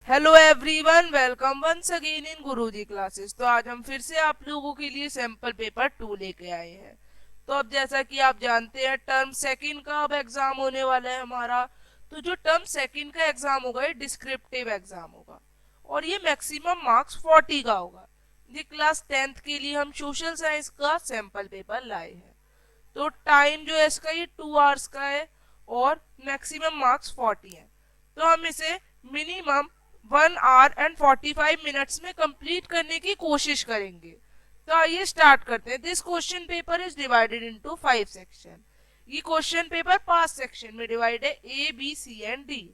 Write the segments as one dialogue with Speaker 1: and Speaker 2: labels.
Speaker 1: Hello everyone, welcome once again in Guruji classes. तो आज हम फिर से आप लोगों के लिए सैंपल पेपर 2 लेके आए हैं। तो अब जैसा कि आप जानते हैं, टर्म सेकंड का अब एग्जाम होने वाला है हमारा। तो जो टर्म सेकंड का एग्जाम होगा ये डिस्क्रिप्टिव एग्जाम होगा और ये मैक्सिमम मार्क्स 40 का होगा। ये क्लास 10th के लिए हम सोशल साइंस का सैंपल पेपर लाए हैं। तो टाइम जो है इसका ये 2 आवर्स का है और मैक्सिमम मार्क्स 40 है। तो हम इसे मिनिमम 1 hour and 45 minutes में कंप्लीट करने की कोशिश करेंगे। तो आइए स्टार्ट करते हैं। This question paper is divided into 5 section. ये क्वेश्चन पेपर 5 सेक्शन में डिवाइड है, A B C and D.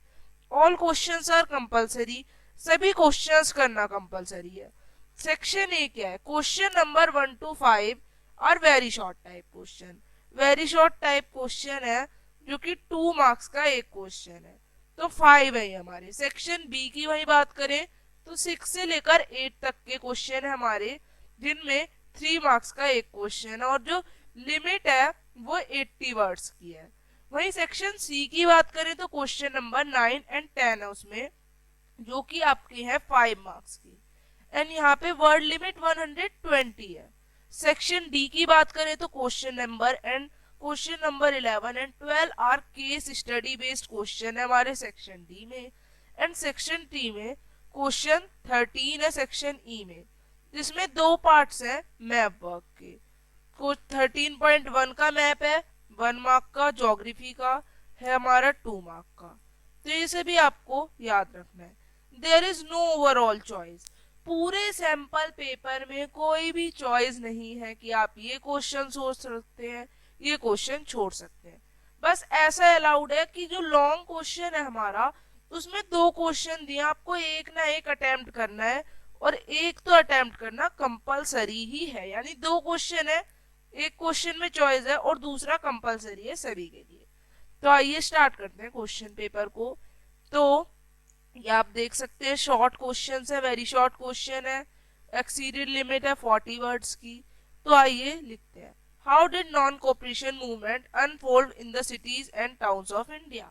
Speaker 1: All questions are compulsory, सभी क्वेश्चंस करना कंपलसरी है। सेक्शन ए क्या है? Question number 1 to 5 are very short type question. Very short type question है जो कि 2 मार्क्स का एक क्वेश्चन है। तो 5 है हमारे। सेक्शन बी की वही बात करें तो 6 से लेकर 8 तक के क्वेश्चन है हमारे, जिनमें 3 मार्क्स का एक क्वेश्चन है और जो लिमिट है वो 80 वर्ड्स की है। वहीं सेक्शन सी की बात करें तो क्वेश्चन नंबर 9 एंड 10 है उसमें, जो कि आपके हैं 5 मार्क्स की। एंड यहाँ पे वर्ड लिमिट 120 है। सेक्शन डी की बात करें तो question number 11 and 12 are case study based question है हमारे सेक्शन डी में। एंड सेक्शन टी में क्वेश्चन 13 है सेक्शन ई में, जिसमें 2 पार्ट्स हैं मैप वर्क के। 13.1 का मैप है 1 मार्क का, ज्योग्राफी का है हमारा 2 मार्क का। तो ये सभी आपको याद रखना है। There is no overall choice. पूरे सैंपल पेपर में कोई भी चॉइस नहीं है कि आप ये क्वेश्चन सोच सकते हैं, ये क्वेश्चन छोड़ सकते हैं। बस ऐसा अलाउड है कि जो लॉन्ग क्वेश्चन है हमारा उसमें 2 क्वेश्चन दिए, आपको एक ना एक अटेम्प्ट करना है और एक तो अटेम्प्ट करना कंपलसरी ही है। यानी 2 क्वेश्चन है, एक क्वेश्चन में चॉइस है और दूसरा कंपलसरी है सभी के लिए। तो आइए स्टार्ट करते हैं क्वेश्चन पेपर को। तो ये आप देख सकते हैं शॉर्ट क्वेश्चन है, वेरी शॉर्ट क्वेश्चन है। एक्सीडेड लिमिट है 40 वर्ड्स की। तो आइए लिखते हैं। How did non cooperation movement unfold in the cities and towns of India?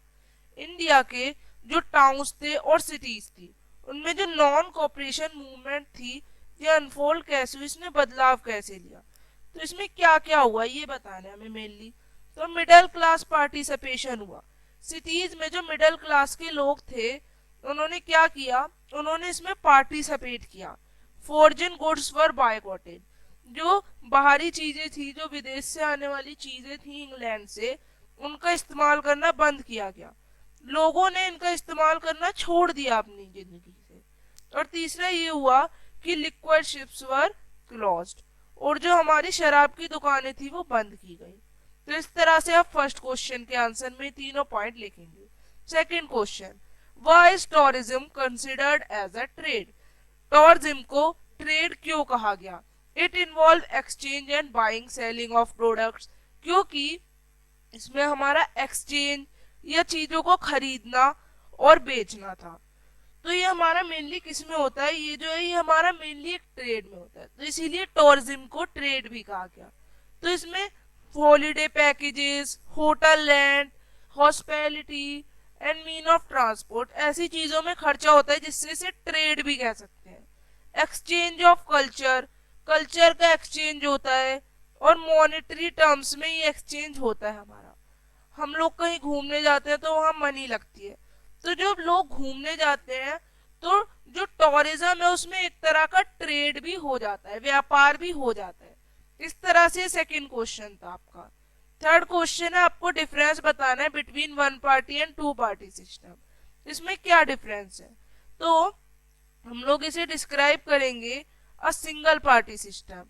Speaker 1: India के जो टाउन्स थे और सिटीज थी उनमें जो नॉन कोऑपरेशन मूवमेंट थी ये अनफोल्ड कैसे हुई, इसने बदलाव कैसे लिया। तो इसमें क्या क्या हुआ ये बताना है हमें मेनली। तो मिडिल क्लास पार्टिसिपेशन हुआ। सिटीज में जो मिडिल क्लास के लोग थे उन्होंने क्या किया, उन्होंने इसमें पार्टिसिपेट किया। Foreign goods were बायकॉटेड। जो बाहरी चीजें थी, जो विदेश से आने वाली चीजें थी इंग्लैंड से, उनका इस्तेमाल करना बंद किया गया। लोगों ने इनका इस्तेमाल करना छोड़ दिया अपनी जिंदगी से। और तीसरा ये हुआ कि लिक्विड शिप्स वर क्लोज्ड, और जो हमारी शराब की दुकानें थी वो बंद की गई। तो इस तरह से आप फर्स्ट क्वेश्चन के आंसर में तीनों पॉइंट लिखेंगे। Second question, why is tourism considered as a trade? Tourism को ट्रेड क्यों कहा गया? It involve exchange and buying selling of products, क्योंकि इसमें हमारा एक्सचेंज या चीजों को खरीदना और बेचना था। तो ये हमारा मेनली किस में होता है, ये जो है ये हमारा मेनली एक ट्रेड में होता है, तो इसीलिए टूरिज्म को ट्रेड भी कहा गया। तो इसमें holiday packages, hotel rent, hospitality and mean of transport, ऐसी चीजों में खर्चा होता है जिससे इसे ट्रेड भी कह सकते हैं। एक्सचेंज ऑफ कल्चर, कल्चर का एक्सचेंज होता है। और मॉनेटरी टर्म्स में ये एक्सचेंज होता है हमारा। हम लोग कहीं घूमने जाते हैं तो वहां मनी लगती है, तो जब लोग घूमने जाते हैं तो जो टूरिज्म है उसमें एक तरह का ट्रेड भी हो जाता है, व्यापार भी हो जाता है। इस तरह से सेकंड क्वेश्चन था आपका। थर्ड क्वेश्चन है, आपको डिफरेंस बताना है between 1 party and 2 party system. इसमें क्या डिफरेंस है? तो हम लोग इसे डिस्क्राइब करेंगे अ सिंगल पार्टी सिस्टम।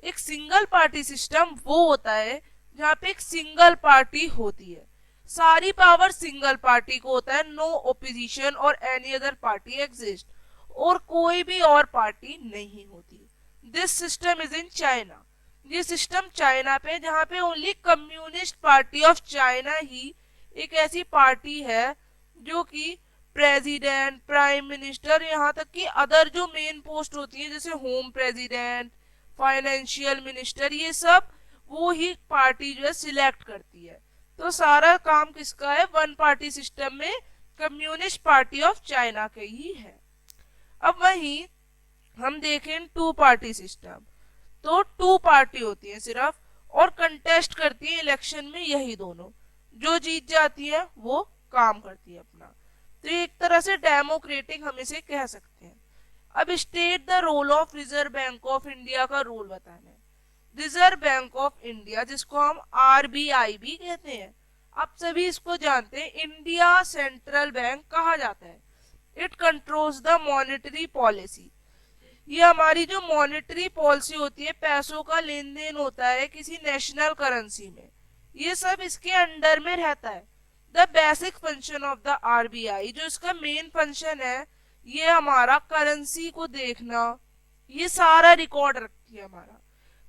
Speaker 1: एक सिंगल पार्टी सिस्टम वो होता है जहाँ पे एक सिंगल पार्टी होती है, सारी पावर सिंगल पार्टी को होता है, नो ओपोजिशन और एनी अदर पार्टी एग्जिस्ट, और कोई भी और पार्टी नहीं होती। This system is in China. ये सिस्टम चाइना पे, जहाँ पे only communist party of China ही एक ऐसी पार्टी है जो कि प्रेसिडेंट, प्राइम मिनिस्टर, यहाँ तक कि अदर जो मेन पोस्ट होती है जैसे होम प्रेसिडेंट, फाइनेंशियल मिनिस्टर, ये सब वो ही पार्टी जो है सिलेक्ट करती है। तो सारा काम किसका है? 1 पार्टी सिस्टम में कम्युनिस्ट पार्टी ऑफ चाइना के ही है। अब वहीं हम देखें टू पार्टी सिस्टम, तो टू पार्टी होती है सिर्फ, और कंटेस्ट करती है इलेक्शन में यही दोनों, जो जीत जाती है वो काम करती है अपना। तो एक तरह से डेमोक्रेटिक हम इसे कह सकते हैं। अब state the role of reserve bank of India का रोल बताना है। रिजर्व बैंक ऑफ इंडिया, जिसको हम आरबीआई भी कहते हैं, आप सभी इसको जानते हैं, इंडिया सेंट्रल बैंक कहा जाता है। It controls the monetary policy. ये हमारी जो मॉनेटरी पॉलिसी होती है, पैसों का लेन देन होता है किसी नेशनल करेंसी में, ये सब इसके अंडर में रहता है। The basic function of the RBI, जो इसका मेन फंक्शन है, ये हमारा करेंसी को देखना, ये सारा रिकॉर्ड रखती है हमारा।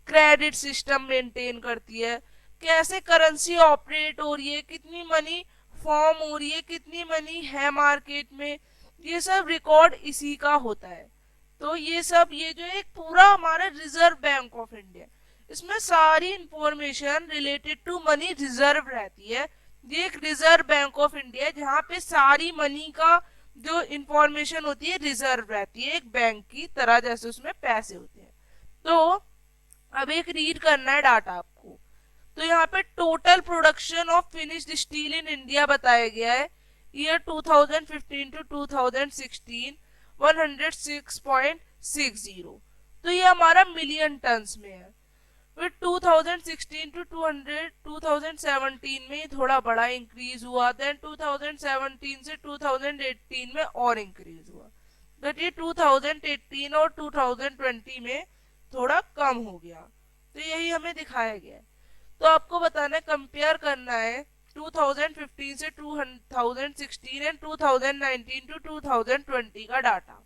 Speaker 1: क्रेडिट सिस्टम मेंटेन करती है, कैसे करेंसी ऑपरेट हो रही है, कितनी मनी फॉर्म हो रही है, कितनी मनी है मार्केट में, ये सब रिकॉर्ड इसी का होता है। तो ये सब, ये जो एक पूरा हमारा रिजर्व बैंक ऑफ इंडिया, इसमें सारी information related to money reserve रहती है। ये एक रिजर्व बैंक ऑफ इंडिया है जहाँ पे सारी मनी का जो इंफॉर्मेशन होती है रिजर्व रहती है, एक बैंक की तरह, जैसे उसमें पैसे होते हैं। तो अब एक रीड करना है डाटा आपको। तो यहाँ पे total production of finished steel in India बताया गया है, ईयर 2015 टू 2016 106.60। तो ये हमारा मिलियन टन्स में है। फिर 2016 टू 2017 में थोड़ा बड़ा इंक्रीज हुआ, देन 2017 से 2018 में और इंक्रीज हुआ, बट ये 2018 और 2020 में थोड़ा कम हो गया। तो यही हमें दिखाया गया है। तो आपको बताना है, कंपेयर करना है 2015 से 2016 एंड 2019 टू 2020 का डाटा,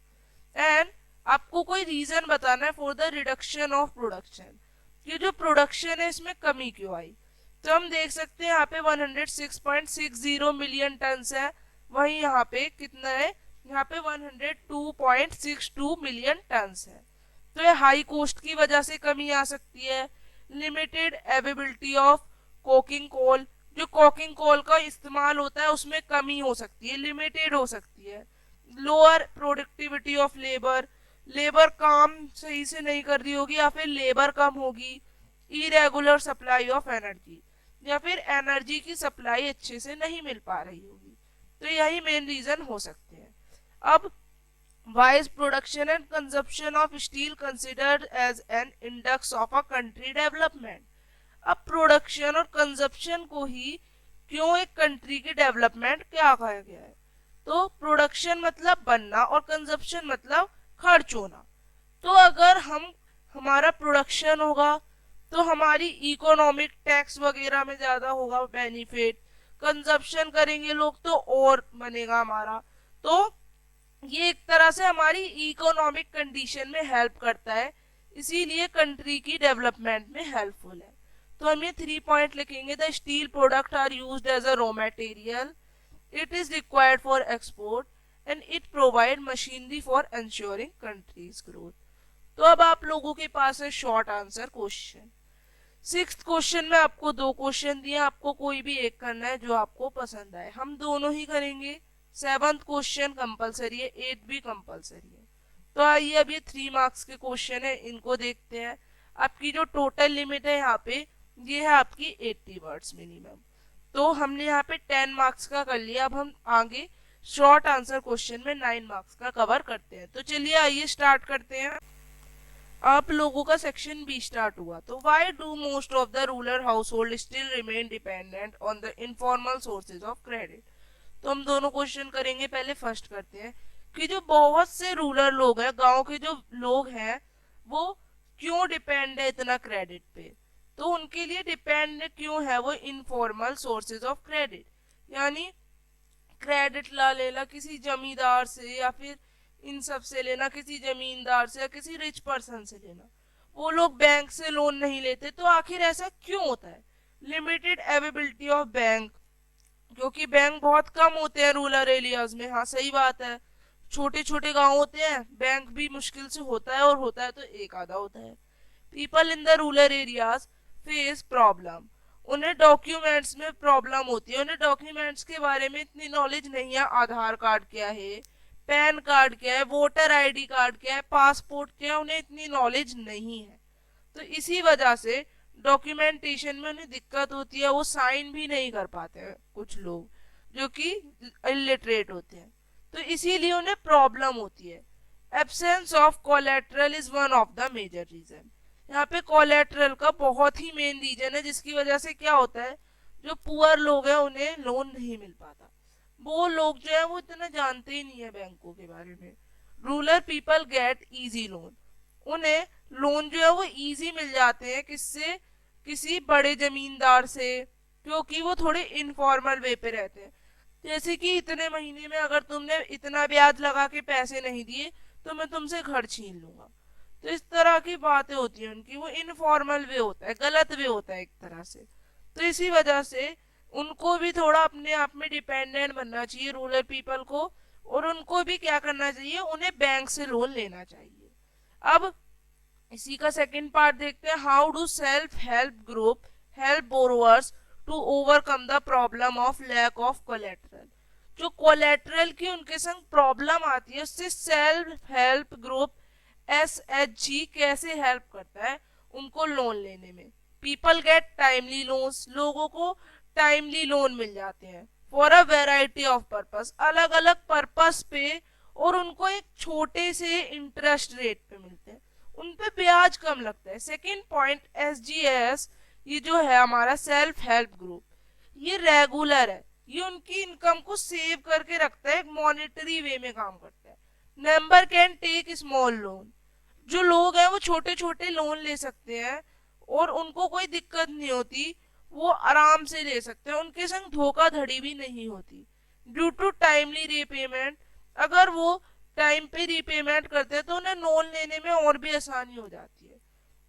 Speaker 1: एंड आपको कोई रीजन बताना है for the reduction of production, कि जो प्रोडक्शन है इसमें कमी क्यों आई। तो हम देख सकते हैं यहाँ पे 106.60 मिलियन टन है, वहीं यहाँ पे कितना है, यहाँ पे 102.62 मिलियन टन है। तो ये हाई कॉस्ट की वजह से कमी आ सकती है। Limited availability of coking coal, जो कोकिंग कोल का इस्तेमाल होता है उसमें कमी हो सकती है, लिमिटेड हो सकती है। Lower productivity of labour, labour काम सही से नहीं कर रही होगी या फिर लेबर कम होगी। इरेगुलर सप्लाई ऑफ एनर्जी, या फिर एनर्जी की सप्लाई अच्छे से नहीं मिल पा रही होगी। तो यही मेन रीजन हो सकते हैं। अब why is production and consumption of steel considered as an index of a country development? अब प्रोडक्शन और कंजप्शन को ही क्यों एक कंट्री की डेवलपमेंट क्या कहा गया है। तो प्रोडक्शन मतलब बनना और कंजप्शन मतलब खर्च होना। तो अगर हमारा प्रोडक्शन होगा तो हमारी इकोनॉमिक टैक्स वगैरह में ज्यादा होगा बेनिफिट, कंजप्शन करेंगे लोग तो और बनेगा हमारा। तो ये एक तरह से हमारी इकोनॉमिक कंडीशन में हेल्प करता है, इसीलिए कंट्री की डेवलपमेंट में हेल्पफुल है। तो हम ये 3 पॉइंट लिखेंगे। The steel product are used as a raw material, it is required for export and it provide machinery for ensuring country's growth. तो अब आप लोगों के पास है short answer question. 6th question में आपको 2 क्वेश्चन दिए, आपको कोई भी एक करना है जो आपको पसंद आए, हम दोनों ही करेंगे। 7th क्वेश्चन कंपलसरी है, 8th भी कंपलसरी है। तो आइए अब ये 3 मार्क्स के क्वेश्चन है, इनको देखते हैं। आपकी जो टोटल लिमिट है यहाँ पे, ये है आपकी 80 वर्ड्स मिनिमम। तो हमने यहाँ पे 10 मार्क्स का कर लिया। अब हम आगे शॉर्ट आंसर क्वेश्चन में 9 मार्क्स का कवर करते हैं। तो चलिए आइए स्टार्ट करते हैं। आप लोगों का सेक्शन बी स्टार्ट हुआ। तो why do most of the rural house hold still remain dependent on the informal sources of credit. तो हम दोनों क्वेश्चन करेंगे, पहले फर्स्ट करते हैं कि जो बहुत से रूरल लोग हैं, गांव के जो लोग हैं, वो क्यों डिपेंड है इतना क्रेडिट पे। तो उनके लिए डिपेंड क्यों है वो इनफॉर्मल सोर्सेज ऑफ क्रेडिट, यानी क्रेडिट ला लेना किसी जमींदार से या फिर इन सब से लेना, किसी जमींदार से या किसी रिच पर्सन से लेना। वो लोग बैंक से लोन नहीं लेते। तो आखिर ऐसा क्यों होता है। लिमिटेड अवेलेबिलिटी ऑफ बैंक, क्योंकि बैंक बहुत कम होते हैं रूरल एरियाज में। हाँ सही बात है, छोटे छोटे गांव होते हैं, बैंक भी मुश्किल से होता है, और होता है तो एक आधा होता है। People in the rural areas face problem, उन्हें डॉक्यूमेंट्स में प्रॉब्लम होती है, उन्हें डॉक्यूमेंट्स के बारे में इतनी नॉलेज नहीं है, आधार कार्ड क्या है, पैन कार्ड क्या है, वोटर आईडी कार्ड क्या है, पासपोर्ट क्या है, उन्हें इतनी नॉलेज नहीं है। तो इसी वजह से डॉक्यूमेंटेशन में उन्हें दिक्कत होती है, वो साइन भी नहीं कर पाते हैं कुछ लोग जो कि इलिटरेट होते हैं, तो इसीलिए उन्हें प्रॉब्लम होती है। Absence of collateral is one of the major reason. यहाँ पे कोलेट्रल का बहुत ही मेन रीजन है जिसकी वजह से क्या होता है, जो पुअर लोग हैं उन्हें लोन नहीं मिल पाता। वो लोग जो है वो इतना जानते ही नहीं है बैंकों के बारे में। Rural people get easy loan, उन्हें लोन जो है वो इजी मिल जाते हैं, किससे, किसी बड़े जमींदार से, क्योंकि वो थोड़े इनफॉर्मल वे पे रहते हैं। जैसे कि इतने महीने में अगर तुमने इतना ब्याज लगा के पैसे नहीं दिए तो मैं तुमसे घर छीन लूंगा। तो इस तरह की बातें होती हैं उनकी, वो इनफॉर्मल वे होता है, गलत वे होता है एक तरह से। तो इसी वजह से उनको भी थोड़ा अपने आप में डिपेंडेंट बनना चाहिए रूरल पीपल को, और उनको भी क्या करना चाहिए, उन्हें बैंक से लोन लेना चाहिए। अब इसी का सेकंड पार्ट देखते हैं, how do self help group help borrowers to overcome the problem of lack of collateral. जो कोलेट्रल की उनके संग प्रॉब्लम आती है उससे सेल्फ हेल्प ग्रुप SHG कैसे हेल्प करता है उनको लोन लेने में। पीपल गेट टाइमली लोन्स, लोगों को टाइमली लोन मिल जाते हैं for a variety of purpose, अलग अलग पर्पस पे, और उनको एक छोटे से इंटरेस्ट रेट पे मिलते हैं, उन पे ब्याज कम लगता है। सेकेंड पॉइंट, SGS, ये जो है हमारा सेल्फ हेल्प ग्रुप, ये रेगुलर है, ये उनकी इनकम को सेव करके रखता है, एक मॉनेटरी वे में काम करता है। Member can take small loan, जो लोग हैं वो छोटे छोटे लोन ले सकते हैं और उनको कोई दिक्कत नहीं होती, वो आराम से ले सकते हैं, उनके संग धोखाधड़ी भी नहीं होती। ड्यू टू टाइमली रीपेमेंट, अगर वो टाइम पे रीपेमेंट करते हैं तो उन्हें लोन लेने में और भी आसानी हो जाती है।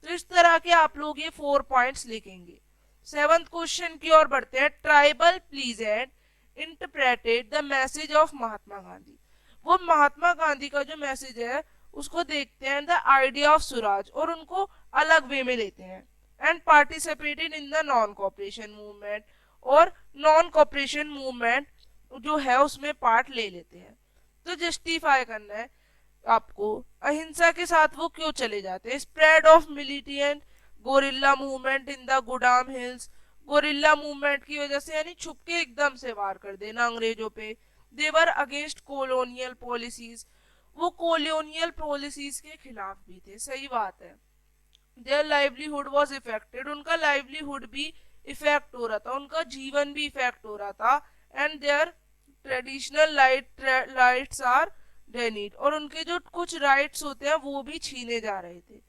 Speaker 1: तो इस तरह के आप लोग ये 4 पॉइंट्स लिखेंगे। सेवंथ क्वेश्चन की ओर बढ़ते हैं, tribal pleasant interpreted the message of Mahatma Gandhi. वो महात्मा गांधी का जो मैसेज है उसको देखते हैं, द आइडिया ऑफ स्वराज, और उनको अलग वे में लेते हैं। And participated in the non cooperation movement, और नॉन कॉपरेशन मूवमेंट जो है उसमें पार्ट ले लेते हैं। तो जस्टिफाई करना है आपको, अहिंसा के साथ वो क्यों चले जाते हैं। Spread of militant guerrilla movement in the Gudam hills, guerrilla movement की वजह से, यानी छुप के एकदम से वार कर देना अंग्रेजों पे। देवर अगेंस्ट कॉलोनियल पॉलिसीज, वो कॉलोनियल पॉलिसीज के खिलाफ भी थे, सही बात है। देयर लाइवलीहुड वाज इफेक्टेड, उनका लाइवलीहुड भी इफेक्ट हो रहा था, उनका जीवन भी इफेक्ट हो रहा था। And their traditional rights are denied, और उनके जो कुछ राइट्स होते हैं वो भी छीने जा रहे थे।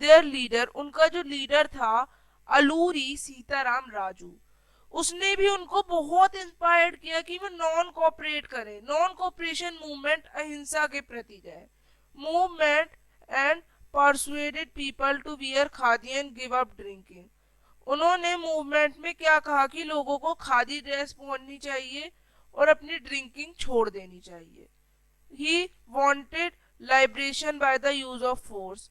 Speaker 1: देयर लीडर, उनका जो लीडर था अलूरी सीताराम राजू, उसने भी उनको बहुत इंस्पायर्ड किया कि वो नॉन कोऑपरेट करें, नॉन कोऑपरेशन मूवमेंट, अहिंसा के प्रति जाए। Movement and persuaded people to wear khadi and give up drinking, उन्होंने मूवमेंट में क्या कहा कि लोगों को खादी ड्रेस पहननी चाहिए और अपनी ड्रिंकिंग छोड़ देनी चाहिए। He wanted liberation by the use of force,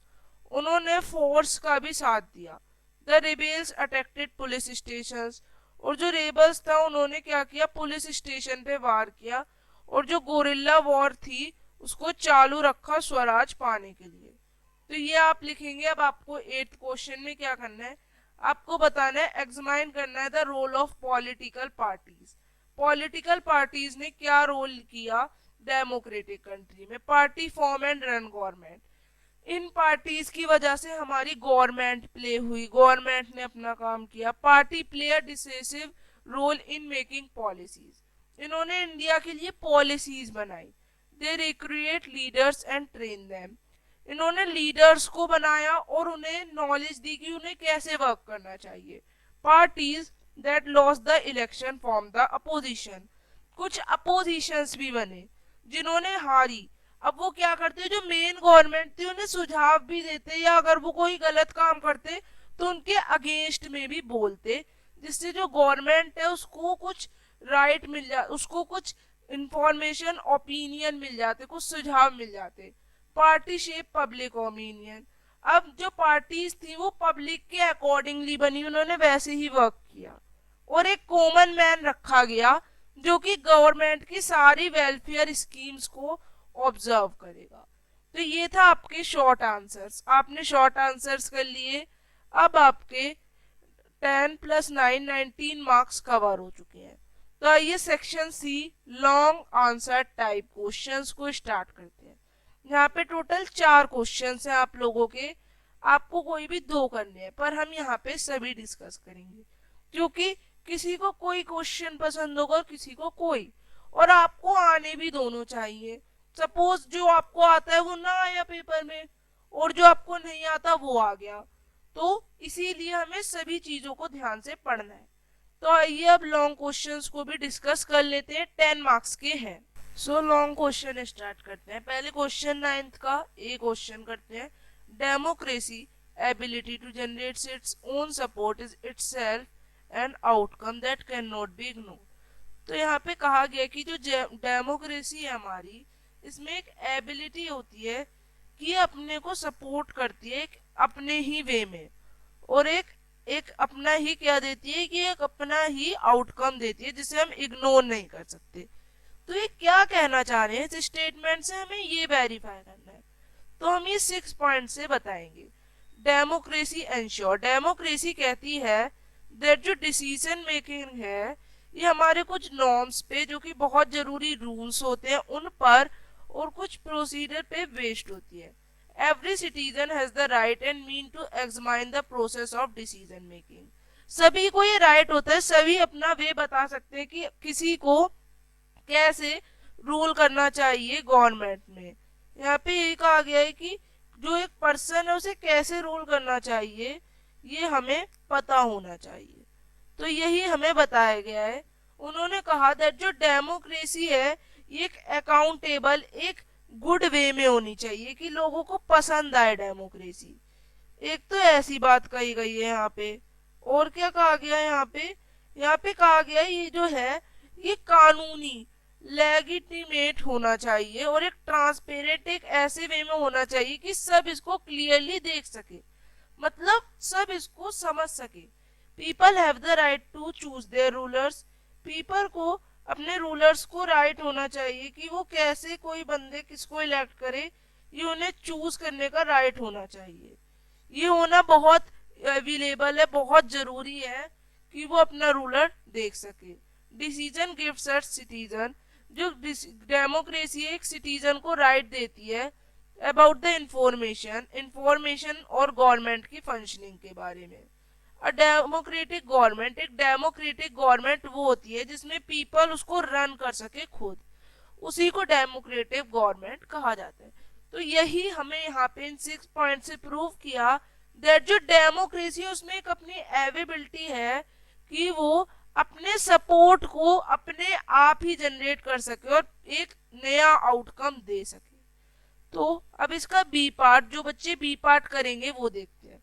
Speaker 1: उन्होंने फोर्स का भी साथ दिया। The rebels attacked police stations, और जो रेबल्स था उन्होंने क्या किया, पुलिस स्टेशन पे वार किया, और जो गोरिल्ला वॉर थी उसको चालू रखा स्वराज पाने के लिए। तो ये आप लिखेंगे। अब आपको 8th क्वेश्चन में क्या करना है, आपको बताना है, एग्जामाइन करना है the role of political parties. Political parties ने क्या रोल किया डेमोक्रेटिक कंट्री में, party form and run government. इन पार्टीज की वजह से हमारी गवर्नमेंट प्ले हुई, गवर्नमेंट ने अपना काम किया। Party play a decisive role in making policies, इन्होंने इंडिया के लिए पॉलिसीज बनाई। They recreate leaders and train them, इन्होंने लीडर्स को बनाया और उन्हें नॉलेज दी कि उन्हें कैसे वर्क करना चाहिए। Parties that lost the election form the opposition, कुछ अपोजिशंस भी बने जिन्होंने हारी। अब वो क्या करते, जो मेन गवर्नमेंट थी उन्हें सुझाव भी देते, या अगर वो कोई गलत काम करते तो उनके अगेंस्ट में भी बोलते, जिससे जो गवर्नमेंट है उसको कुछ राइट मिल जा, उसको कुछ इंफॉर्मेशन ओपिनियन मिल जाते, कुछ सुझाव मिल जाते। पार्टी शेप पब्लिक ओपिनियन, अब जो पार्टीज थी वो पब्लिक के अकॉर्डिंगली बनी, उन्होंने वैसे ही वर्क किया। और एक कॉमन मैन रखा गया जो कि गवर्नमेंट की सारी वेलफेयर स्कीम्स को ऑब्जर्व करेगा। तो ये था आपके शॉर्ट आंसर्स, आपने शॉर्ट आंसर्स कर लिए। अब आपके 10 + 9 19 मार्क्स कवर हो चुके हैं। तो आइए section C long answer type questions को स्टार्ट करते हैं। यहाँ पे टोटल 4 क्वेश्चंस हैं आप लोगों के, आपको कोई भी 2 करने हैं, पर हम यहाँ पे सभी डिस्कस करेंगे क्योंकि किसी को कोई क्वेश्चन पसंद होगा और किसी को कोई, और आपको आने भी दोनों चाहिए। सपोज जो आपको आता है वो ना आया पेपर में और जो आपको नहीं आता वो आ गया, तो इसीलिए हमें सभी चीजों को ध्यान से पढ़ना है। तो आइए अब लॉन्ग क्वेश्चंस को भी डिस्कस कर लेते हैं, 10 मार्क्स के हैं। सो लॉन्ग क्वेश्चन स्टार्ट करते हैं। पहले क्वेश्चन 9th का ए क्वेश्चन करते हैं। Democracy ability to generate its own support is itself an outcome that can not be ignored. तो यहाँ पे कहा गया कि जो डेमोक्रेसी है हमारी, इसमें एक एबिलिटी होती है कि अपने को सपोर्ट करती है एक अपने ही वे में, और एक एक अपना ही क्या देती है कि एक अपना ही आउटकम देती है जिसे हम इग्नोर नहीं कर सकते। तो ये क्या कहना चाह रहे हैं इस स्टेटमेंट से, हमें ये वेरीफाई करना है। तो हम ये 6 पॉइंट से बताएंगे। डेमोक्रेसी एंश्योर, डेमोक्रेसी कहती है दैट जो डिसीजन मेकिंग है ये हमारे कुछ नॉर्म्स पे, जो कि बहुत जरूरी रूल्स होते हैं उन पर और कुछ प्रोसीजर पे बेस्ड होती है। Every citizen has the right and mean to examine the process of decision making. सभी को ये राइट होता है, सभी अपना वे बता सकते हैं कि किसी को कैसे रूल करना चाहिए गवर्नमेंट में। यहाँ पे ये कहा गया है कि जो एक पर्सन है उसे कैसे रूल करना चाहिए ये हमें पता होना चाहिए। तो यही हमें बताया गया है। उन्होंने कहा दैट जो डेमोक्रेसी है ये एक अकाउंटेबल, एक गुड वे में होनी चाहिए कि लोगों को पसंद आए डेमोक्रेसी। एक तो ऐसी बात कही गई है यहाँ पे। और क्या कहा गया है यहाँ पे कहा गया है ये जो है ये कानूनी लेजिटिमेट होना चाहिए और एक ट्रांसपेरेंट, एक ऐसे वे में होना चाहिए कि सब इसको क्लियरली देख सके, मतलब सब इसको समझ सके। People have the right to choose their rulers, people को अपने रूलर्स को राइट होना चाहिए कि वो कैसे कोई बंदे किसको इलेक्ट करे, ये उन्हें चूज करने का राइट होना चाहिए। ये होना बहुत अवेलेबल है, बहुत जरूरी है कि वो अपना रूलर देख सके। डिसीजन गिव्स अस सिटीजन, जो डेमोक्रेसी एक सिटीजन को राइट देती है अबाउट द इंफॉर्मेशन और गवर्नमेंट की फंक्शनिंग के बारे में। अ डेमोक्रेटिक गवर्नमेंट, एक डेमोक्रेटिक गवर्नमेंट वो होती है जिसमें पीपल उसको रन कर सके खुद, उसी को डेमोक्रेटिक गवर्नमेंट कहा जाता है। तो यही हमें यहाँ पे इन 6 पॉइंट से प्रूव किया दैट जो डेमोक्रेसी है उसमें एक अपनी एबिलिटी है कि वो अपने सपोर्ट को अपने आप ही जनरेट कर सके और एक नया आउटकम दे सके। तो अब इसका बी पार्ट, जो बच्चे बी पार्ट करेंगे वो देखते हैं।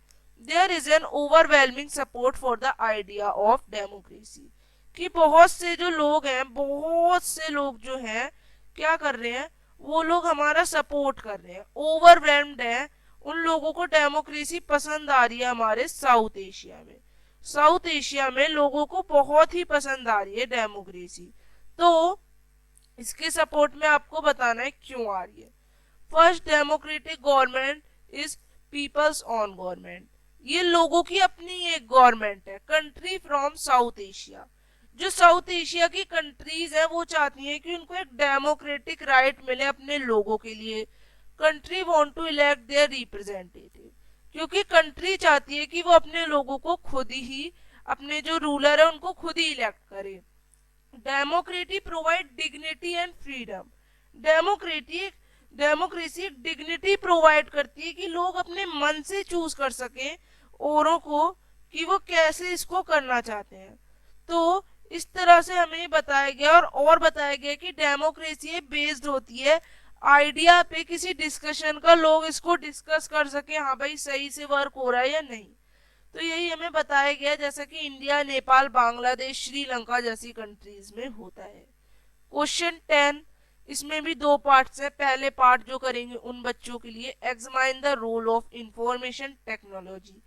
Speaker 1: There is an overwhelming support for the idea of democracy, कि बहुत से जो लोग हैं, बहुत से लोग जो हैं क्या कर रहे हैं, वो लोग हमारा सपोर्ट कर रहे हैं, ओवरवेल्म्ड है, उन लोगों को डेमोक्रेसी पसंद आ रही है। हमारे साउथ एशिया में, साउथ एशिया में लोगों को बहुत ही पसंद आ रही है डेमोक्रेसी। तो इसके सपोर्ट में आपको बताना है क्यों आ रही है। First, democratic government is people's own government, ये लोगों की अपनी एक गवर्नमेंट है। कंट्री फ्रॉम साउथ एशिया, जो साउथ एशिया की कंट्रीज है वो चाहती हैं कि उनको एक डेमोक्रेटिक राइट मिले अपने लोगों के लिए। Country want to elect their representative, क्योंकि कंट्री चाहती है कि वो अपने लोगों को खुद ही, अपने जो रूलर है उनको खुद ही इलेक्ट करे। Democracy provide dignity and freedom, democracy dignity provide करती है कि लोग अपने मन से चूज कर सकें औरों को कि वो कैसे इसको करना चाहते हैं। तो इस तरह से हमें बताया गया और बताया गया कि डेमोक्रेसी बेस्ड होती है आइडिया पे, किसी डिस्कशन का, लोग इसको डिस्कस कर सके, हाँ भाई सही से वर्क हो रहा है या नहीं। तो यही हमें बताया गया, जैसा कि इंडिया, नेपाल, बांग्लादेश, श्रीलंका जैसी कंट्रीज में होता है। क्वेश्चन 10, इसमें भी 2 पार्ट्स हैं। पहले पार्ट जो करेंगे उन बच्चों के लिए, examine the role of information technology,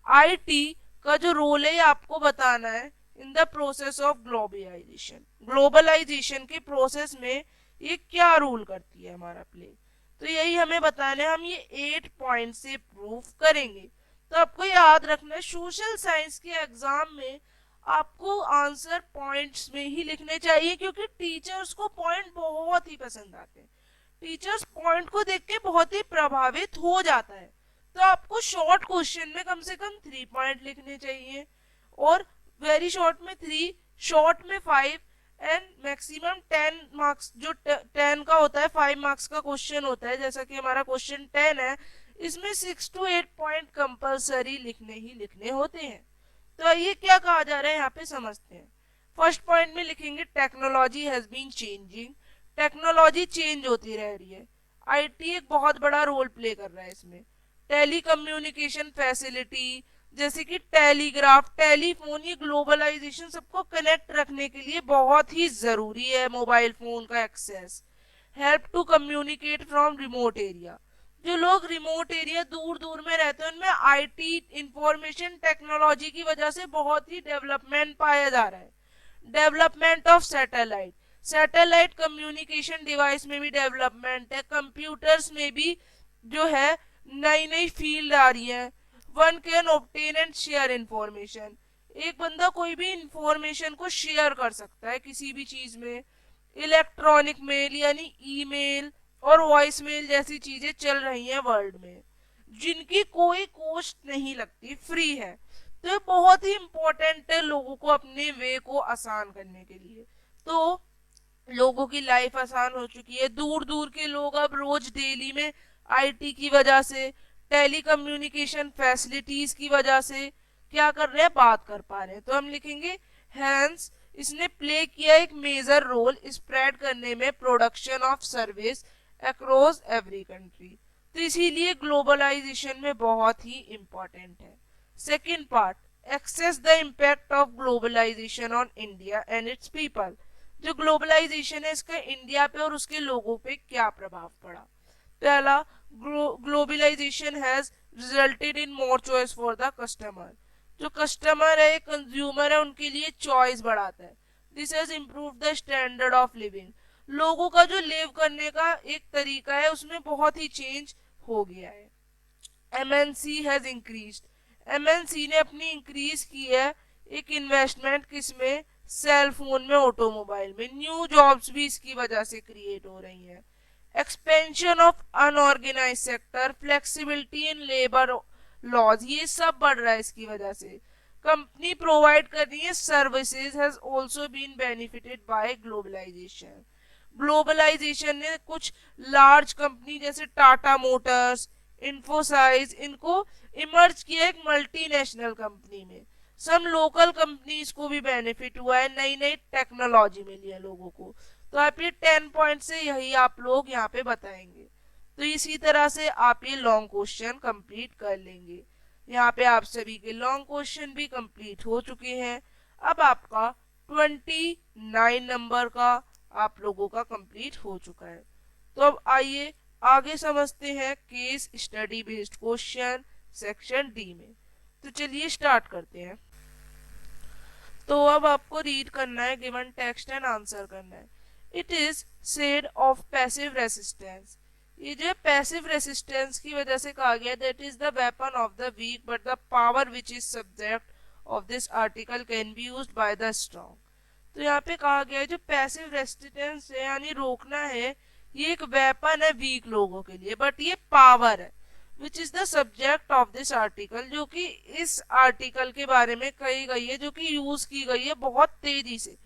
Speaker 1: IT का जो रोल है आपको बताना है in the process of globalisation, globalisation के प्रोसेस में ये क्या रूल करती है हमारा प्लेग। तो यही हमें बताना है, हम ये 8 पॉइंट से प्रूफ करेंगे। तो आपको याद रखना है सोशल साइंस के एग्जाम में आपको आंसर पॉइंट्स में ही लिखने चाहिए, क्योंकि टीचर्स को पॉइंट बहुत ही पसंद आते हैं। टीचर्स पॉइंट को देख के बहुत ही प्रभावित हो जाता है। तो आपको शॉर्ट क्वेश्चन में कम से कम 3 पॉइंट लिखने चाहिए, और वेरी शॉर्ट में 3, शॉर्ट में 5, एंड मैक्सिमम 10 मार्क्स। जो 10 का होता है, 5 मार्क्स का क्वेश्चन होता है, जैसा कि हमारा क्वेश्चन 10 है, इसमें 6 to 8 पॉइंट कंपलसरी लिखने ही लिखने होते हैं। तो ये क्या कहा जा रहा है यहाँ पे समझते हैं। फर्स्ट पॉइंट में लिखेंगे technology has been changing. Technology change होती रह रही है, आईटी एक बहुत बड़ा रोल प्ले कर रहा है इसमें। टेली कम्युनिकेशन फैसिलिटी जैसे कि टेलीग्राफ, टेलीफोन, ये ग्लोबलाइजेशन सबको कनेक्ट रखने के लिए बहुत ही जरूरी है मोबाइल फोन का access. Help to communicate from remote area, जो लोग रिमोट एरिया दूर दूर में रहते हैं उनमें आईटी इंफॉर्मेशन टेक्नोलॉजी की वजह से बहुत ही डेवलपमेंट पाया जा रहा है। Development of satellite, satellite communication device में भी डेवलपमेंट है। कंप्यूटर्स में भी जो है नई नई फील्ड आ रही है। One can obtain and share information, एक बंदा कोई भी इंफॉर्मेशन को शेयर कर सकता है किसी भी चीज में। इलेक्ट्रॉनिक मेल यानी ईमेल और वॉइस मेल जैसी चीजें चल रही हैं वर्ल्ड में, जिनकी कोई कॉस्ट नहीं लगती, फ्री है। तो ये बहुत ही इंपॉर्टेंट है लोगों को अपने वे को आसान करने के लिए। तो लोगों की लाइफ आसान हो चुकी है। दूर दूर के लोग अब रोज डेली में आईटी की वजह से, टेली कम्युनिकेशन फैसिलिटीज की वजह से क्या कर रहे हैं, बात कर पा रहे हैं। तो हम लिखेंगे हैंस इसने प्ले किया एक मेजर रोल स्प्रेड करने में production of service across every country. तो इसीलिए ग्लोबलाइजेशन में बहुत ही इंपॉर्टेंट है। Second part, access the impact of globalisation on India and its people. जो ग्लोबलाइजेशन है इसका इंडिया पे और उसके लोगों पे क्या प्रभाव पड़ा। पहला, globalisation has resulted in more choice for the customer. जो कस्टमर है, कंज्यूमर है, उनके लिए चॉइस बढ़ाता है। This has improve the standard of living, लोगों का जो लिव करने का एक तरीका है उसमें बहुत ही चेंज हो गया है। एमएनसी हैज इंक्रीज्ड, एमएनसी ने अपनी इंक्रीज की है एक इन्वेस्टमेंट किसमें, सेल फोन में, ऑटोमोबाइल में। न्यू जॉब्स भी इसकी वजह से क्रिएट हो रही हैं। Expansion of unorganised sector, flexibility in labour laws, ये सब बढ़ रहा है इसकी वजह से। कंपनी प्रोवाइड कर रही है services has also been benefited by globalisation. Globalisation ने कुछ लार्ज कंपनी जैसे टाटा मोटर्स, इन्फोसाइज, इनको इमर्ज किया एक मल्टीनेशनल कंपनी में। सम लोकल कंपनीज को भी बेनिफिट हुआ है, नई नई टेक्नोलॉजी मिली है लोगों को। तो आप ये 10 पॉइंट से यही आप लोग यहाँ पे बताएंगे। तो इसी तरह से आप ये लॉन्ग क्वेश्चन कंप्लीट कर लेंगे। यहाँ पे आप सभी के लॉन्ग क्वेश्चन भी कंप्लीट हो चुके हैं। अब आपका 29 नंबर का आप लोगों का कंप्लीट हो चुका है। तो अब आइए आगे समझते हैं case study based question section D में। तो चलिए स्टार्ट करते हैं। तो अब आपको रीड करना है, गिवन टेक्स्ट एंड आंसर करना है। It is said of passive resistance, ये जो पैसिव रेसिस्टेंस की वजह से कहा गया that is the weapon of the weak but the power which is subject of this article can be used by the strong. तो यहाँ पे कहा गया है जो पैसिव रेसिस्टेंस है यानी रोकना है, ये एक वेपन है वीक लोगों के लिए, बट ये पावर है which is the subject of this article, जो कि इस आर्टिकल के बारे में कही गई है, जो कि यूज की गई है बहुत तेजी से।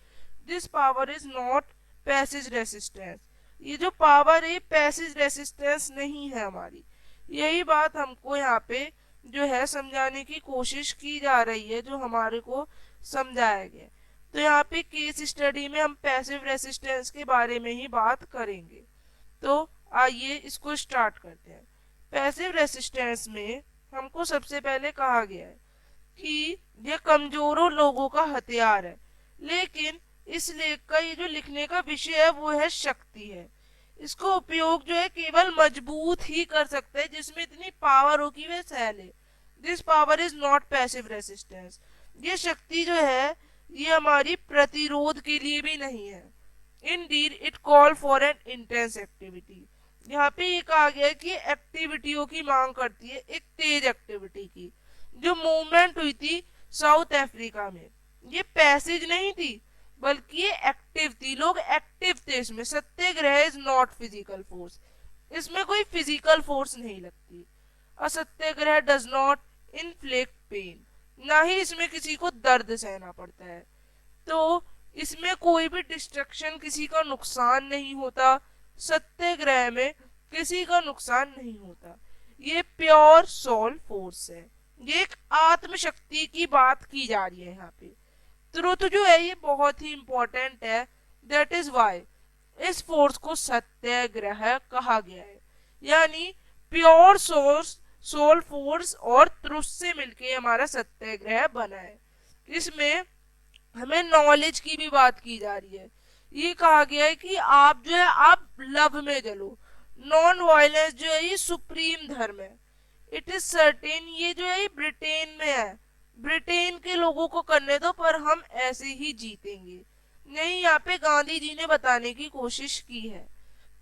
Speaker 1: This power is not passive resistance, ये जो पावर है पैसिव रेसिस्टेंस नहीं है हमारी। यही बात हमको यहाँ पे जो है समझाने की कोशिश की जा रही है, जो हमारे को समझाया गया। तो यहाँ पे केस स्टडी में हम पैसिव रेसिस्टेंस के बारे में ही बात करेंगे। तो आइए इसको स्टार्ट करते हैं। पैसिव रेसिस्टेंस में हमको सबसे पहले कहा गया है कि यह कमजोरों लोगों का हथियार है, लेकिन इस लेख का ये जो लिखने का विषय है वो है शक्ति है। इसको उपयोग जो है केवल मजबूत ही कर सकते हैं जिसमें इतनी पावर हो कि वे सह ले। This power is not passive resistance, ये शक्ति जो है ये हमारी प्रतिरोध के लिए भी नहीं है। Indeed, it call for an intense activity. यहाँ पे ये कहा गया है कि एक्टिविटियों की मांग करती है, एक तेज एक्टिविटी की। जो मूवमेंट हुई थी साउथ अफ्रीका में, ये पैसेज नहीं थी बल्कि ये एक्टिव थी, लोग एक्टिव थे इसमें। सत्याग्रह इज नॉट फिजिकल फोर्स, इसमें कोई फिजिकल फोर्स नहीं लगती। असत्याग्रह डज नॉट इन्फ्लिक्ट पेन, ना ही इसमें किसी को दर्द सहना पड़ता है। तो इसमें कोई भी डिस्ट्रक्शन, किसी का नुकसान नहीं होता। सत्याग्रह में किसी का नुकसान नहीं होता। ये प्योर सोल फोर्स है, ये एक आत्मशक्ति की बात की जा रही है यहाँ पे। ट्रुथ जो है ये बहुत ही इंपॉर्टेंट है। दैट इज वाई इस फोर्स को सत्याग्रह कहा गया है। यानी प्योर सोल फोर्स और ट्रुथ से मिलके हमारा सत्याग्रह बना है। इसमें हमें नॉलेज की भी बात की जा रही है। ये कहा गया है कि आप जो है आप लव में जलो। नॉन वायलेंस जो है ये सुप्रीम धर्म है। इट इज सर्टेन, ये जो है ये ब्रिटेन में है, ब्रिटेन के लोगों को करने दो, पर हम ऐसे ही जीतेंगे। नहीं, यहाँ पे गांधी जी ने बताने की कोशिश की है।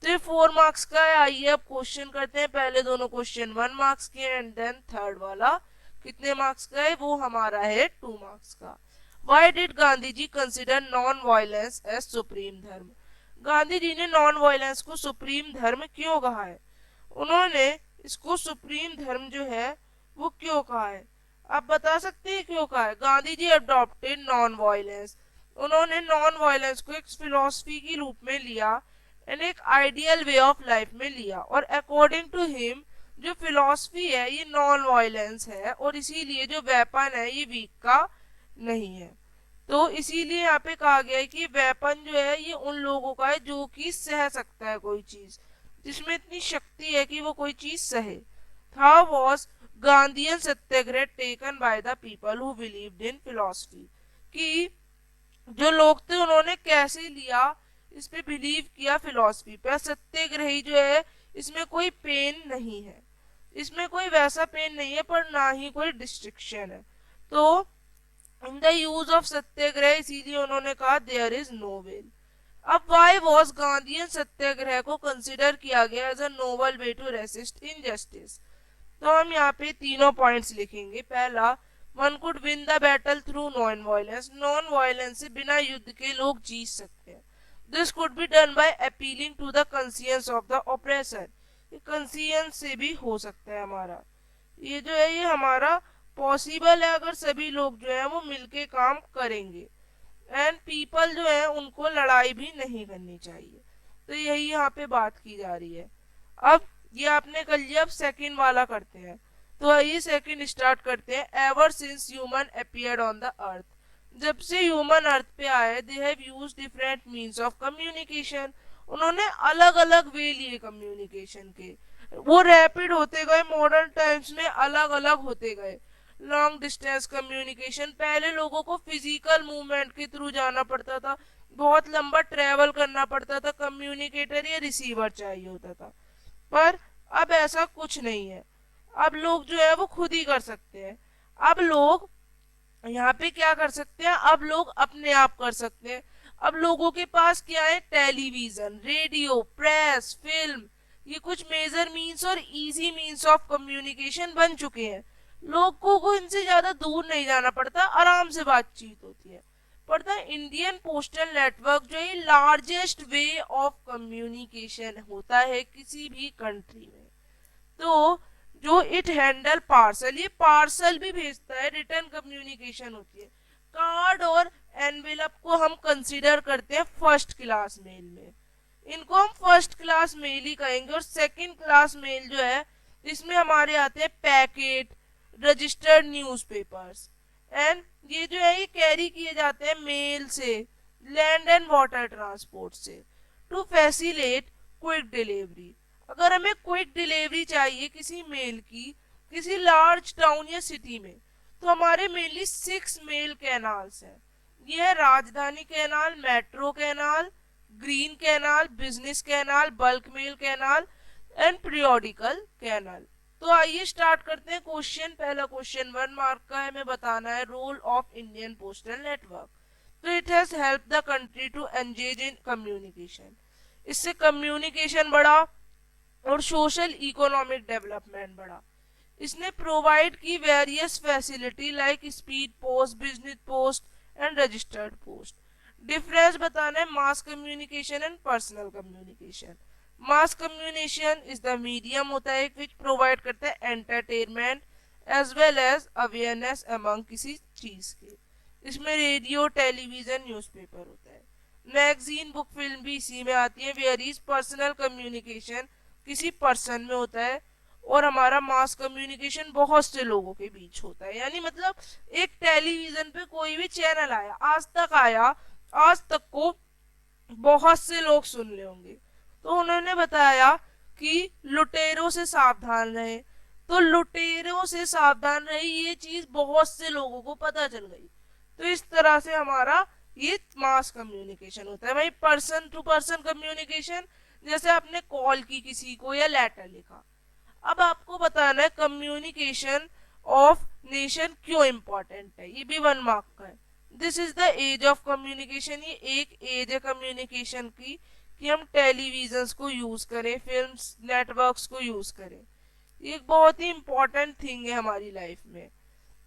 Speaker 1: तो ये 4 मार्क्स का है। आइए अब क्वेश्चन करते हैं। पहले दोनों क्वेश्चन 1 मार्क्स के एंड देन थर्ड वाला कितने मार्क्स का है, वो हमारा है 2 मार्क्स का। Why did Gandhi ji consider non violence as supreme dharma? Gandhi जी ने नॉन वायलेंस को सुप्रीम धर्म क्यों कहा है? उन्होंने इसको सुप्रीम धर्म जो है वो क्यों कहा है? आप बता सकते हैं क्यों कहा है? Gandhi ji adopted non violence, उन्होंने नॉन वायलेंस को एक फिलॉसफी के रूप में लिया एंड एक आइडियल वे ऑफ लाइफ में लिया। और अकॉर्डिंग टू हिम जो फिलॉसफी है ये नॉन वायलेंस है, और इसीलिए जो वेपन है ये वीक का नहीं है। तो इसीलिए यहाँ पे कहा गया है कि वेपन जो है ये उन लोगों का है जो कि सह सकता है कोई चीज, जिसमें इतनी शक्ति है कि वो कोई चीज सहे। How was Gandhian Satyagraha taken by the people who believed in philosophy? कि जो लोग थे उन्होंने कैसे लिया, इस पे बिलीव किया फिलॉसफी पे। सत्याग्रही जो है इसमें कोई पेन नहीं है, इसमें कोई वैसा पेन नहीं है, पर ना ही कोई डिस्ट्रिक्शन है। तो in the use of satyagraha, इसीलिए उन्होंने कहा देयर इज नो वेल। अब वाई वॉज गांधीयन सत्याग्रह को कंसिडर किया गया as a noble way to resist injustice? तो हम यहाँ पे तीनों पॉइंट्स लिखेंगे। पहला, one could win the battle through non violence, non violence से बिना युद्ध के लोग जीत सकते हैं। This could be done by appealing to the conscience of the oppressor, कंसियंस से भी हो सकता है हमारा। ये जो है ये हमारा पॉसिबल है अगर सभी लोग जो है वो मिलके काम करेंगे। एंड पीपल जो है उनको लड़ाई भी नहीं करनी चाहिए। तो यही यहाँ पे बात की जा रही है। अब ये आपने कर लिया, अब सेकंड वाला करते हैं। तो आइए सेकंड स्टार्ट करते हैं। Ever since human appeared on the earth, जब से ह्यूमन अर्थ पे आए, they have used different means of communication, उन्होंने अलग अलग वे लिए कम्युनिकेशन के। वो रैपिड होते गए, मॉडर्न टाइम्स में अलग अलग होते गए। लॉन्ग डिस्टेंस कम्युनिकेशन, पहले लोगों को फिजिकल मूवमेंट के थ्रू जाना पड़ता था, बहुत लंबा ट्रेवल करना पड़ता था, कम्युनिकेटर या रिसीवर चाहिए होता था। पर अब ऐसा कुछ नहीं है, अब लोग जो है वो खुद ही कर सकते हैं। अब लोग यहाँ पे क्या कर सकते हैं, अब लोग अपने आप कर सकते हैं। अब लोगों के पास क्या है, टेलीविजन, रेडियो, प्रेस, फिल्म, ये कुछ मेजर मीन्स और इजी मीन्स ऑफ कम्युनिकेशन बन चुके हैं। लोगों को इनसे ज्यादा दूर नहीं जाना पड़ता, आराम से बातचीत होती है। पर द इंडियन पोस्टल नेटवर्क जो है लार्जेस्ट वे ऑफ कम्युनिकेशन होता है किसी भी कंट्री में। तो जो इट हैंडल पार्सल, ये पार्सल भी भेजता है, रिटर्न कम्युनिकेशन होती है। कार्ड और एनवेलप को हम कंसीडर करते हैं फर्स्ट क्लास मेल में, इनको हम फर्स्ट क्लास मेल ही कहेंगे। और सेकंड क्लास मेल जो है इसमें हमारे आते हैं पैकेट, रजिस्टर्ड न्यूज़पेपर्स। एंड ये जो है ये कैरी किए जाते हैं मेल से, लैंड एंड वाटर ट्रांसपोर्ट से, टू फैसिलेट क्विक डिलीवरी। अगर हमें क्विक डिलीवरी चाहिए किसी मेल की किसी लार्ज टाउन या सिटी में, तो हमारे मेनली 6 मेल कैनाल्स हैं। ये है Rajdhani canal, metro canal, green canal, business canal, bulk mail canal and periodical canal. तो आइए स्टार्ट करते हैं क्वेश्चन। पहला क्वेश्चन 1 मार्क का है, हमें बताना है role of Indian postal network. तो it has help the country to engage in communication, इससे कम्युनिकेशन बढ़ा और सोशल इकोनॉमिक डेवलपमेंट बढ़ा। इसने प्रोवाइड की various facility like speed post, business post and registered post. Difference बताना है mass communication and personal communication. Mass communication is the medium होता है विच प्रोवाइड करता है entertainment as well as awareness among किसी चीज के। इसमें रेडियो, टेलीविजन, न्यूज़पेपर होता है। मैगजीन, बुक, फिल्म भी इसी में आती है। वेयर इज पर्सनल कम्युनिकेशन किसी पर्सन में होता है और हमारा मास कम्युनिकेशन बहुत से लोगों के बीच होता है। यानी मतलब एक टेलीविजन पे कोई भी चैनल आया, आज तक को बहुत से लोग सुन ले होंगे, तो उन्होंने बताया कि लुटेरों से सावधान रहे। तो लुटेरों से सावधान रहे, ये चीज बहुत से लोगों को पता चल गई। तो इस तरह से हमारा ये मास कम्युनिकेशन होता है। भाई पर्सन टू पर्सन कम्युनिकेशन, जैसे आपने कॉल की किसी को या लेटर लिखा। अब आपको बताना है कम्युनिकेशन ऑफ नेशन क्यों इम्पोर्टेंट है, ये भी 1 मार्क का है। This is the age of communication, ये एक एज है कम्युनिकेशन की कि हम टेलीविजन को यूज करें, फिल्म्स, नेटवर्क्स को यूज करें। ये एक बहुत ही इम्पोर्टेंट थिंग है हमारी लाइफ में।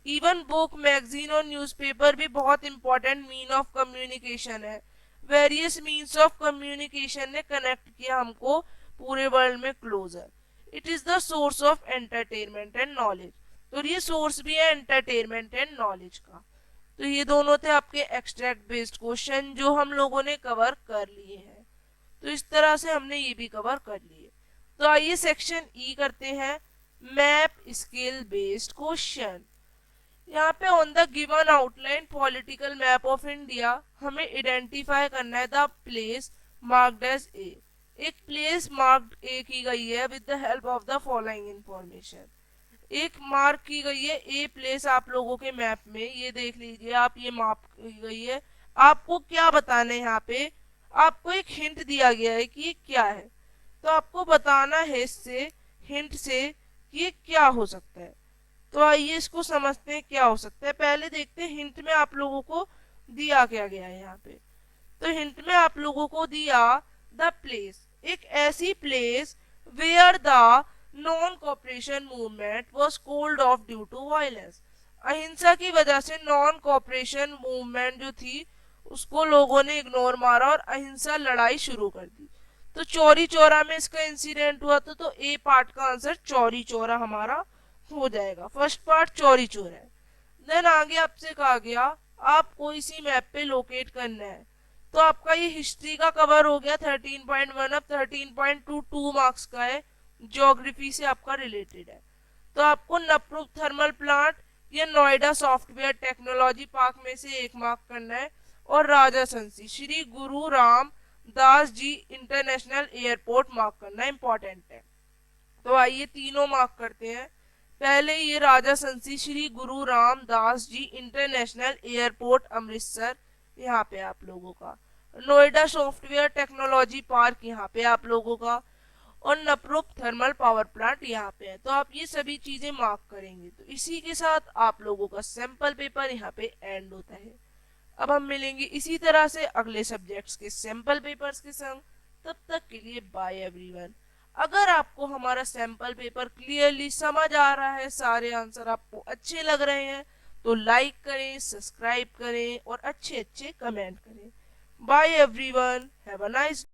Speaker 1: इवन बुक, मैगजीन और न्यूज़पेपर भी बहुत इंपॉर्टेंट मीन ऑफ कम्युनिकेशन है। वेरियस मीन्स ऑफ कम्युनिकेशन ने कनेक्ट किया हमको पूरे वर्ल्ड में closer. It is the source of entertainment and knowledge, तो ये सोर्स भी है एंटरटेनमेंट एंड नॉलेज का। तो ये दोनों थे आपके एक्सट्रैक्ट बेस्ड क्वेश्चन जो हम लोगों ने कवर कर लिए हैं। तो इस तरह से हमने ये भी कवर कर लिए। तो आइए सेक्शन ई करते हैं, मैप स्किल बेस्ड क्वेश्चन। यहाँ पे on the given outline political map of India हमें आइडेंटिफाई करना है the place marked as A. एक प्लेस मार्क्ड ए की गई है with the help of the following information. एक मार्क की गई है ए प्लेस आप लोगों के मैप में, ये देख लीजिए आप, ये मार्क की गई है। आपको क्या बताना है, यहाँ पे आपको एक हिंट दिया गया है कि ये क्या है, तो आपको बताना है इससे हिंट से कि ये क्या हो सकता है। तो आइए इसको समझते हैं क्या हो सकता है। पहले देखते हैं हिंट में आप लोगों को दिया क्या गया है यहाँ पे। तो हिंट में आप लोगों को दिया द प्लेस, एक ऐसी place where the non cooperation movement was called off due to violence. अहिंसा की वजह से नॉन कॉपरेशन मूवमेंट जो थी उसको लोगों ने इग्नोर मारा और अहिंसा लड़ाई शुरू कर दी। तो चौरी चौरा में इसका इंसिडेंट हुआ था। तो ए पार्ट का आंसर चौरी चौरा हमारा हो जाएगा। फर्स्ट पार्ट चौरी चौरा है। देन आगे आपसे कहा गया आपको इसी मैप पे लोकेट करना है। तो आपका ये हिस्ट्री का कवर हो गया 13.1, अब 13.2 2 मार्क्स का है, ज्योग्राफी से आपका रिलेटेड है। तो आपको नपरुक थर्मल प्लांट या नोएडा सॉफ्टवेयर टेक्नोलॉजी पार्क में से 1 मार्क करना है, और राजा संसी श्री गुरु Ram Das ji international airport mark करना इंपॉर्टेंट है। तो आइए तीनों मार्क करते हैं। पहले ये राजा संसी श्री गुरु रामदास जी इंटरनेशनल एयरपोर्ट अमृतसर, यहाँ पे आप लोगों का। नोएडा सॉफ्टवेयर टेक्नोलॉजी पार्क यहाँ पे आप लोगों का, और नपरुक थर्मल पावर प्लांट यहाँ पे है। तो आप ये सभी चीजें मार्क करेंगे। तो इसी के साथ आप लोगों का सैंपल पेपर यहाँ पे एंड होता है। अब हम मिलेंगे इसी तरह से अगले सब्जेक्ट्स के सैंपल पेपर्स के संग। तब तक के लिए बाय एवरीवन। अगर आपको हमारा सैंपल पेपर क्लियरली समझ आ रहा है, सारे आंसर आपको अच्छे लग रहे हैं, तो लाइक करें, सब्सक्राइब करें और अच्छे अच्छे कमेंट करें। Bye everyone, have a nice